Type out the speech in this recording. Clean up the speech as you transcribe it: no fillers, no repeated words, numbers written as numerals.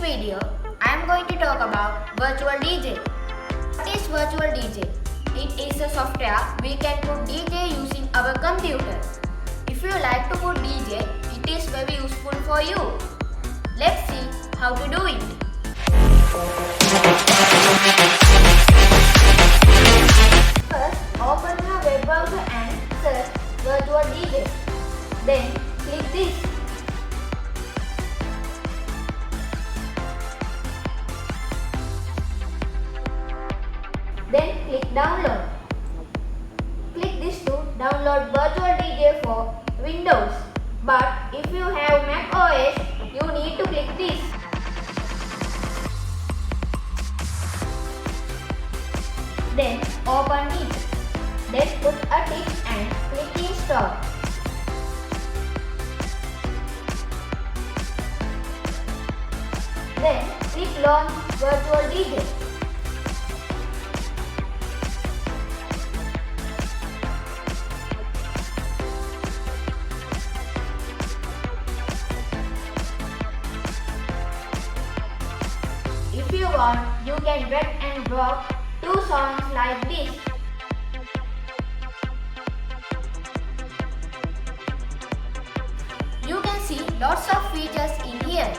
video, I am going to talk about virtual DJ. What is virtual DJ? It is a software we can put DJ using our computer. If you like to put DJ, it is very useful for you. Let's see how to do it. First, open your web browser and search virtual DJ. Then click this. Then click download. Click this to download virtual DJ for Windows. But if you have Mac OS, you need to click this. Then open it. Then put a tick and click install. Then click launch virtual DJ. If you want, you can drag and drop two songs like this. You can see lots of features in here.